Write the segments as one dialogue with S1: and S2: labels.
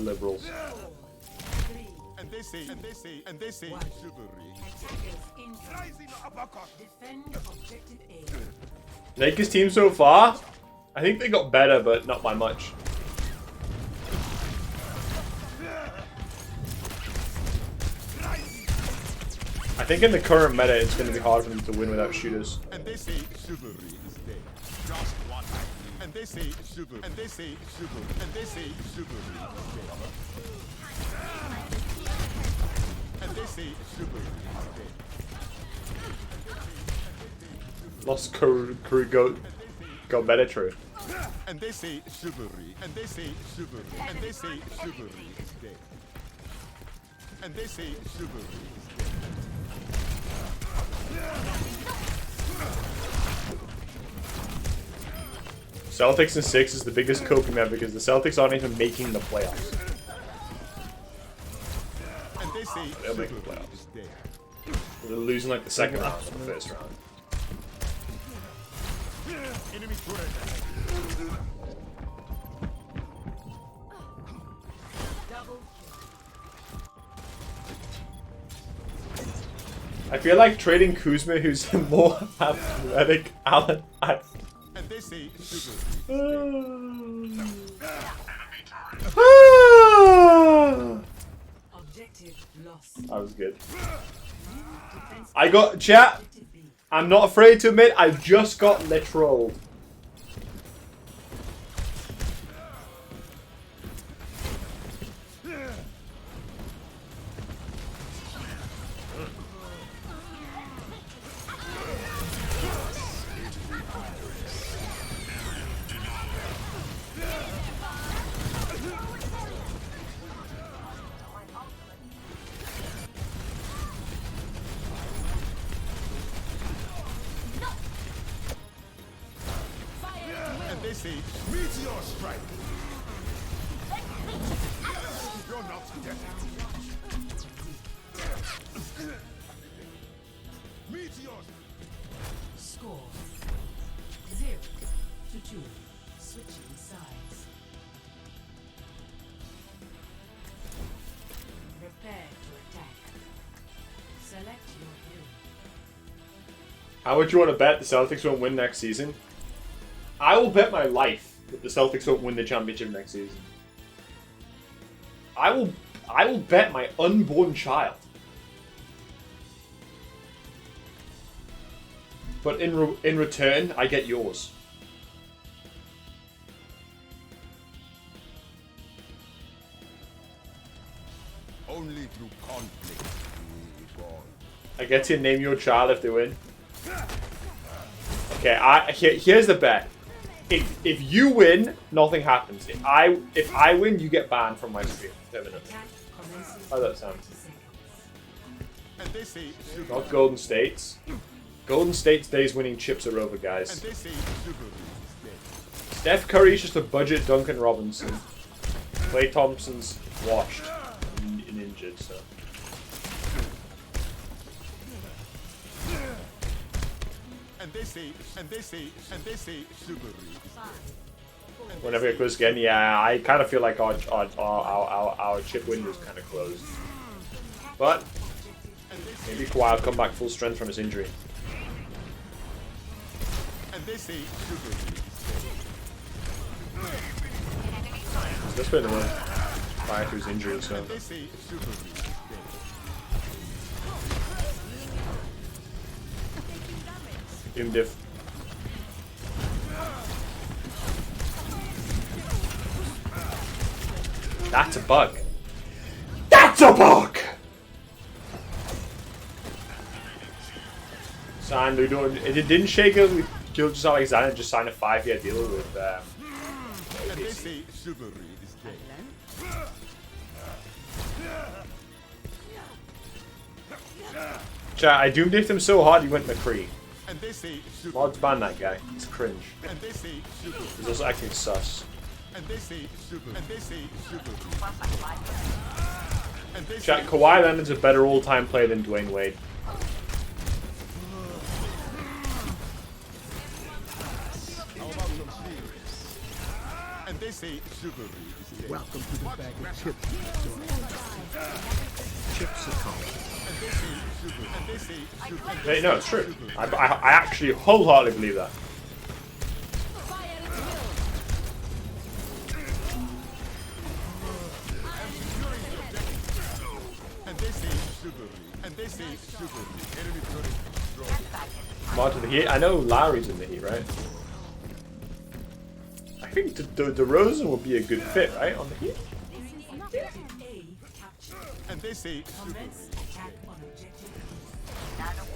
S1: liberals.
S2: And they say chivalry.
S3: Defend objective A.
S1: Nakers team so far? I think they got better, but not by much. I think in the current meta, it's going to be hard for them to win without shooters.
S2: And they say chivalry is dead. Just one. And they say chivalry. And they say chivalry. And they say chivalry is dead. And they say chivalry is dead.
S1: Lost crew got better, true.
S2: And they say chivalry. And they say chivalry. And they say chivalry is dead. And they say chivalry is dead.
S1: Celtics in 6 is the biggest coping map because the Celtics aren't even making the playoffs.
S2: And they say
S1: They'll make the playoffs. They're losing like the second round or the first round.
S2: enemy turret.
S1: I feel like trading Kuzma, who's more athletic, Alan.
S2: And they say chivalry.
S3: Objective lost.
S1: That was good. I got chat. I'm not afraid to admit I just got literal.
S2: They say meteor strike. You're not dead. Meteor.
S3: Score 0-2. Switching sides. Prepare to attack. Select your hero.
S1: How would you want to bet the Celtics won't win next season? I will bet my life that the Celtics won't win the championship next season. I will bet my unborn child. But in return, I get yours.
S2: Only through conflict do we evolve.
S1: I get to name your child if they win. Okay, here's the bet. If you win, nothing happens. If I win, you get banned from my stream permanently. How does that sound?
S2: And they say
S1: Not Golden State's. Golden State stays winning chips are over, guys.
S2: and they say chivalry is dead.
S1: Steph Curry's just a budget Duncan Robinson. Klay Thompson's washed and injured, so.
S2: And they say chivalry is dead.
S1: Whenever it goes again, yeah, I kind of feel like our chip window is kind of closed. But maybe Kawhi will come back full strength from his injury.
S2: And they say chivalry is dead.
S1: This way the one prior to his injury, so.
S2: And they say chivalry is dead.
S1: Diff. That's a bug. That's a bug! Signed, they're doing. It didn't shake it. We killed just Alexander, just signed a 5-year deal with.
S2: And they say chivalry is dead.
S1: Chat, I doomed him so hard he went McCree.
S2: And they say chivalry.
S1: Mods ban that guy. It's cringe.
S2: And they say chivalry.
S1: He's also acting sus.
S2: And they say chivalry. And they say chivalry. And they say
S1: Chat, Kawhi Leonard's a better all-time player than Dwayne Wade.
S2: and they say chivalry is dead.
S4: Welcome to the bag of chips. Chipsa
S2: And they say chivalry. And they say chivalry.
S1: Wait, no, it's true. I actually wholeheartedly believe that.
S2: And they say chivalry. And they say chivalry. Enemy turret destroyed.
S1: Mod to the heat. I know Larry's in the heat, right? I think the Rosen would be a good fit, right, on the heat.
S2: And they say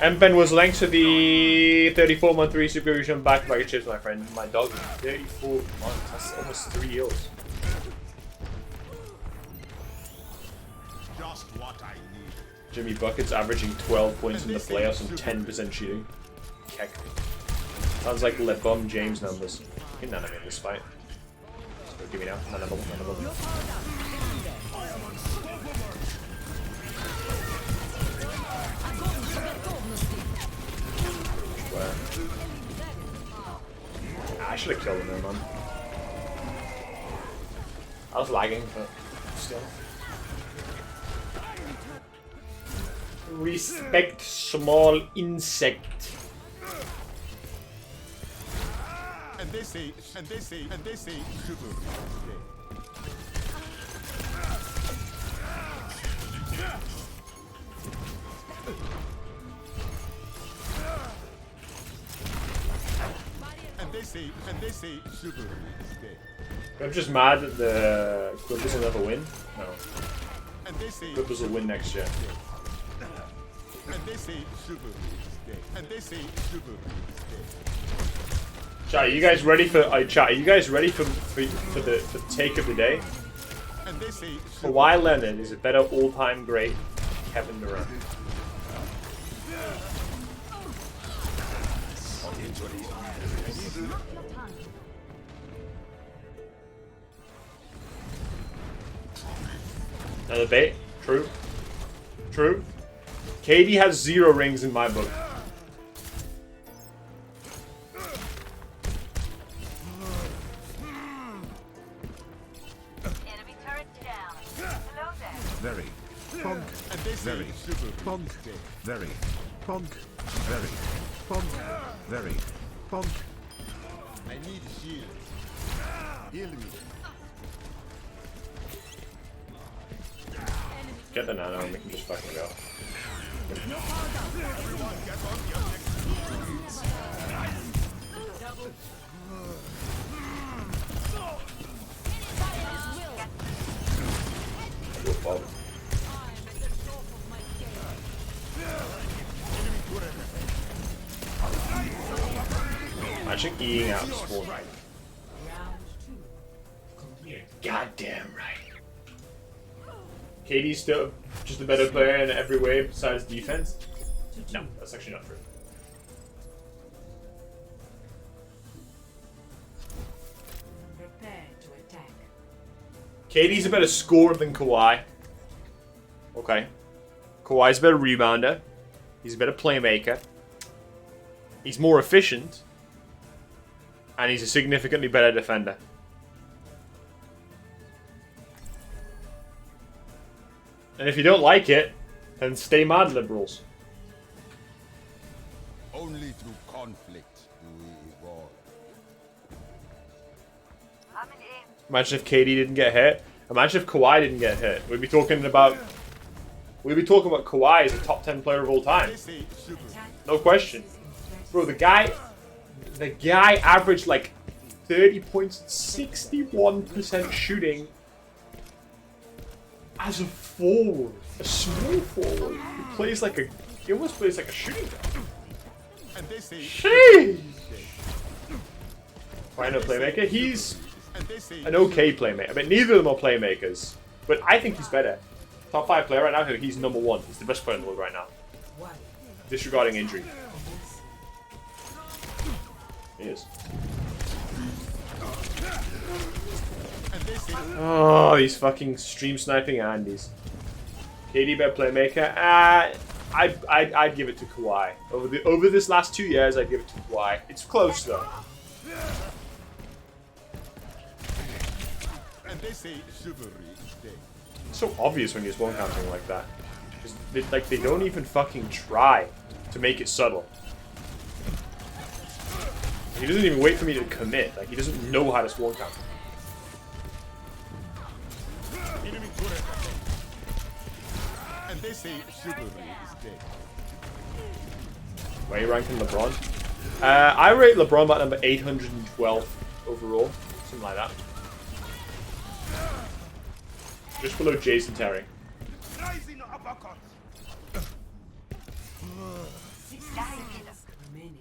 S2: chivalry.
S1: Ben was linked to the 34-month resubscription back by chips, my friend. My dog is 34 months. That's almost 3 years.
S2: Just what I need.
S1: Jimmy Bucket's averaging 12 points in the playoffs and 10% shooting. Heck. Sounds like LeBron James numbers. You can Nanami in this fight. So give me now. Nanami. I should have killed him there, man. I was lagging, but still. Respect small insect.
S2: And they say chivalry. And they say chivalry is dead.
S1: I'm just mad that the Clippers will never win. No.
S2: And they say
S1: Clippers will win next year.
S2: and they say chivalry is dead. And they say chivalry is dead.
S1: Chat, are you guys ready for chat? Are you guys ready for the take of the day?
S2: And they say
S1: Kawhi Leonard is a better all-time great than Kevin Durant. Another bait. True. True. KD has 0 rings in my book.
S5: Enemy turret down. Hello there.
S4: Very. Punk.
S2: and they say
S4: Very.
S2: chivalry
S4: Punk.
S2: is dead.
S4: Very. Punk. Very. Punk. Very. Punk.
S2: I need a shield. Heal me.
S1: Get the nano and we can just fucking go. Bob. Imagine eating out is full right. You're goddamn right. KD's still just a better player in every way besides defense? No, that's actually not true.
S3: Prepare to attack.
S1: KD's a better scorer than Kawhi. Okay. Kawhi's a better rebounder. He's a better playmaker. He's more efficient. And he's a significantly better defender. And if you don't like it, then stay mad, liberals.
S2: Only through conflict do we evolve.
S5: Coming in.
S1: Imagine if KD didn't get hit. Imagine if Kawhi didn't get hit. We'd be talking about Kawhi as a top 10 player of all time.
S2: They say chivalry.
S1: No question. Bro, the guy averaged like 30 points, 61% shooting as a forward, a small forward. He almost plays like a shooting guard.
S2: And they say
S1: Sheesh! Final playmaker. He's
S2: and they say
S1: an okay playmaker, but neither of them are playmakers. But I think he's better. Top 5 player right now. He's number 1. He's the best player in the world right now. Disregarding injury. He is.
S2: and they say
S1: Oh, he's fucking stream sniping Andes. KD better playmaker. I'd give it to Kawhi. Over this last 2 years, I'd give it to Kawhi. It's close though.
S2: And they say chivalry is dead.
S1: It's so obvious when you're spawn camping like that. They don't even fucking try to make it subtle. He doesn't even wait for me to commit. Like, he doesn't know how to spawn camp.
S2: Enemy turret ahead. And they say chivalry is dead.
S1: Where are you ranking LeBron? I rate LeBron about number 812 overall. Something like that. Just below Jason Terry.
S3: Six seconds remaining.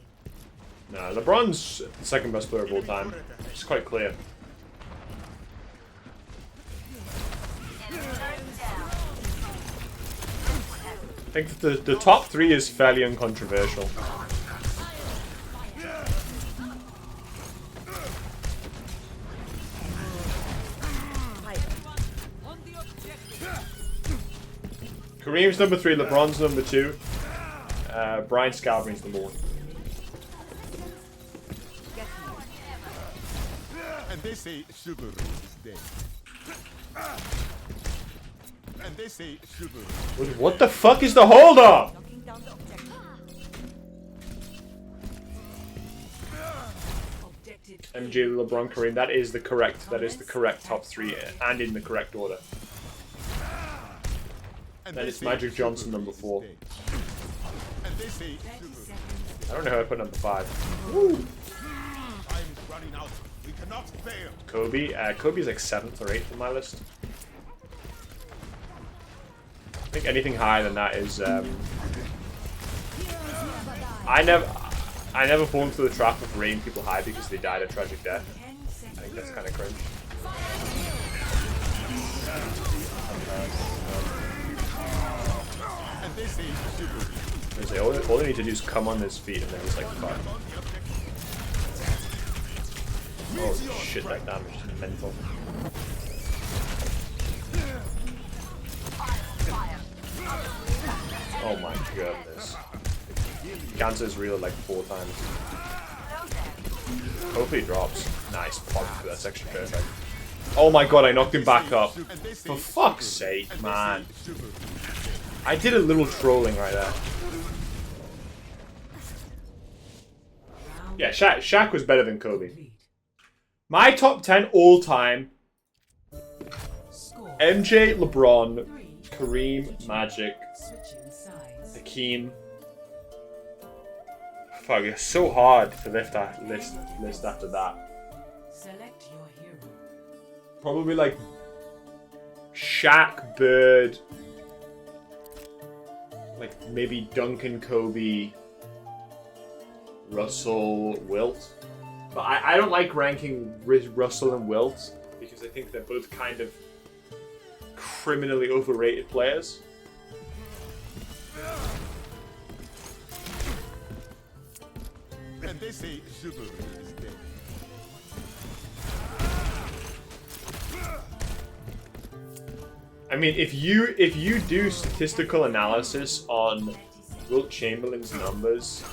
S1: Nah, LeBron's the second best player of all time. It's quite clear. I think that the top three is fairly uncontroversial. Kareem's number 3, LeBron's number 2, Brian Scalabrine's number 1.
S2: And they say chivalry is dead. And they say chivalry.
S1: What the fuck is the hold up? MJ, LeBron, Kareem. That is the correct top 3 and in the correct order.
S2: And
S1: Then
S2: they
S1: it's
S2: say
S1: Magic Johnson
S2: chivalry
S1: number
S2: is
S1: 4.
S2: dead. And they say chivalry.
S1: I don't know how I put number 5.
S2: Time is running out. We cannot fail.
S1: Kobe. Kobe's like 7th or 8th on my list. I think anything higher than that is. I never fall into the trap of rating people high because they died a tragic death. I think that's kind of cringe.
S2: And they say chivalry.
S1: All they need to do is come on his feet and then he's like, fuck. Oh shit, that damage is mental. Oh my goodness. Cancer's real like 4 times. Hopefully it drops. Nice, Potg, that's actually perfect. Oh my god, I knocked him back up. For fuck's sake, man. I did a little trolling right there. Yeah, Shaq was better than Kobe. My top 10 all time: MJ, LeBron, Kareem, Magic, Hakeem. Fuck, it's so hard to lift that list after that.
S3: Select your hero.
S1: Probably like Shaq, Bird, like maybe Duncan, Kobe, Russell, Wilt. But I don't like ranking Russell and Wilt because I think they're both kind of criminally overrated players.
S2: And they say chivalry is dead.
S1: I mean, if you do statistical analysis on Wilt Chamberlain's numbers,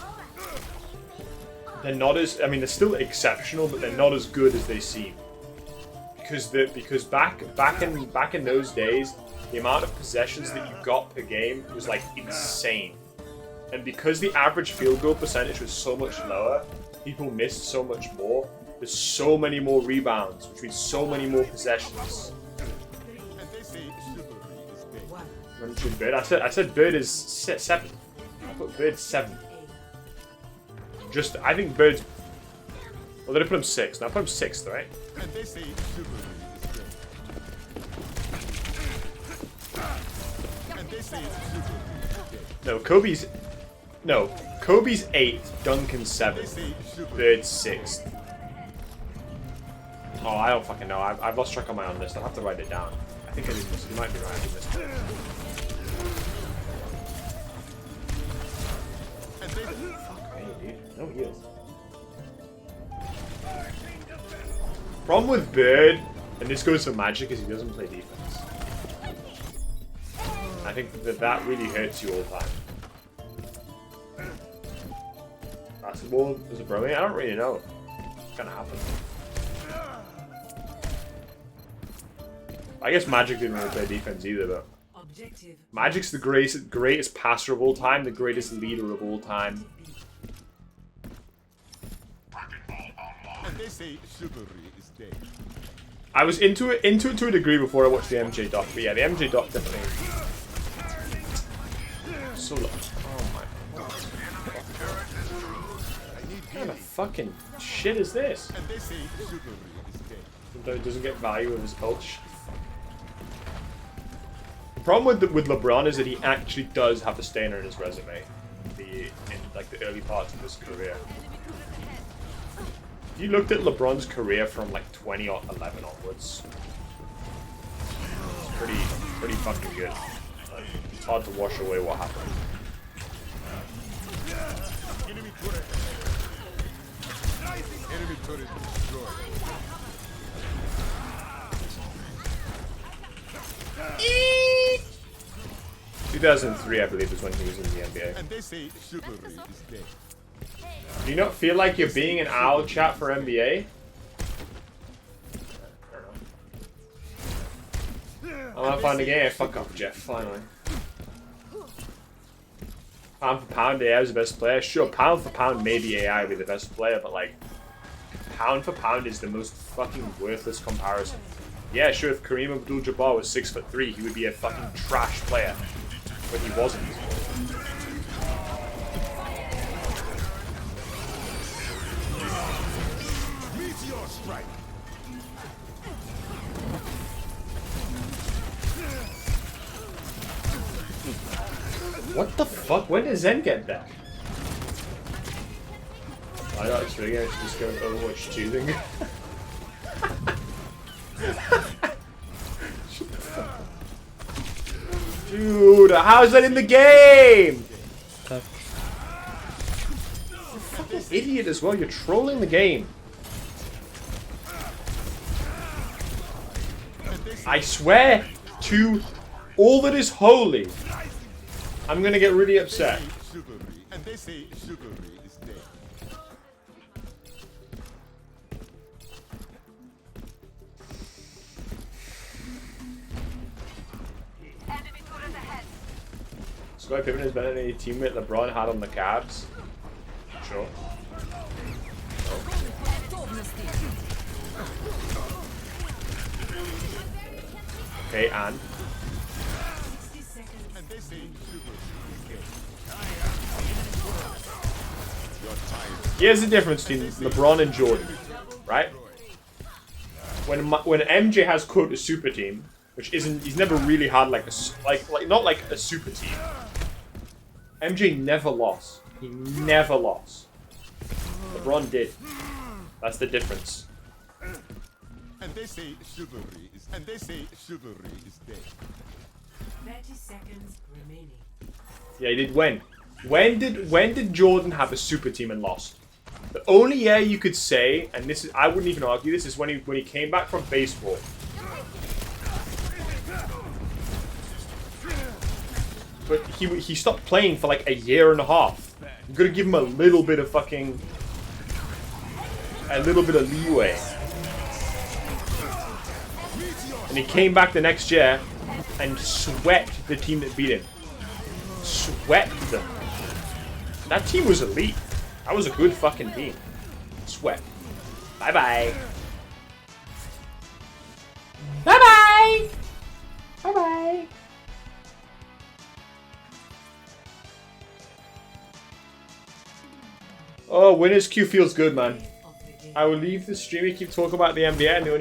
S1: they're not as, I mean, they're still exceptional, but they're not as good as they seem. Because back in those days, the amount of possessions that you got per game was like insane. And because the average field goal percentage was so much lower, people missed so much more. There's so many more rebounds, which means so many more possessions.
S2: And they say chivalry is dead.
S1: Mentioned Bird. I said Bird is 7. I put Bird 7. I think Bird's. Well, did I put him 6? No, I put him 6th, right?
S2: And they say chivalry is dead. And they say chivalry is dead.
S1: Kobe's 8th, Duncan's 7th, Bird's 6th. Oh, I don't fucking know. I've lost track on my own list. I'll have to write it down. I think I did this. You might be right. I did this. Fuck me, dude. No, he is. Problem with Bird, and this goes for Magic, is he doesn't play defense. I think that really hurts you all the time. Basketball is a bromance? I don't really know. It's gonna happen. I guess Magic didn't really play defense either, but
S3: Objective.
S1: Magic's the greatest passer of all time, the greatest leader of all time.
S2: And they say chivalry is dead.
S1: I was into it to a degree before I watched the MJ doc, but yeah, the MJ doc definitely. So low. Oh my god. What kind of fucking shit is this?
S2: And they say chivalry is dead.
S1: Though it doesn't get value of his ult. The problem with LeBron is that he actually does have a stain on his resume in like the early parts of his career. If you looked at LeBron's career from like 2011 onwards, it's pretty fucking good. Like, it's hard to wash away what happened.
S2: Enemy turret. Enemy turret destroyed.
S1: 2003, I believe, is when he was in the NBA.
S2: And they say chivalry is dead.
S1: Do you not feel like you're being an owl chat for NBA? I want to find a game. Fuck off, Jeff. Finally. Pound for pound, AI is the best player. Sure, pound for pound, maybe AI would be the best player, but like, pound for pound is the most fucking worthless comparison. Yeah, sure, if Kareem Abdul-Jabbar was 6'3", he would be a fucking trash player, but he wasn't.
S2: Meteor strike.
S1: What the fuck? When did Zen get back? I know it's really good. Just go with Overwatch 2 thing. Dude, how's that in the game? You're a fucking idiot as well. You're trolling the game. I swear to all that is holy, I'm gonna get really upset.
S2: Chivalry. And they say chivalry is dead.
S5: Enemy turret ahead.
S1: Scottie Pippen is better than any teammate LeBron had on the Cavs. Sure. Okay, and
S3: 60 seconds.
S2: And they say chivalry is dead. Your time.
S1: here's the difference between LeBron and Jordan, right? When MJ has quote a super team, which isn't, he's never really had like a not like a super team. MJ never lost. He never lost. LeBron did. That's the difference.
S2: And they say chivalry is dead.
S3: 30 seconds remaining.
S1: Yeah, he did when? When did Jordan have a super team and lost? The only year you could say, and this is, I wouldn't even argue this, is when he came back from baseball. But he stopped playing for like a year and a half. I'm gonna give him a little bit of leeway. And he came back the next year and swept the team that beat him. Swept them. That team was elite. That was a good fucking team. Swept. Bye bye. Bye bye. Bye bye. Oh, winner's queue feels good, man. I will leave the stream and keep talking about the NBA and the only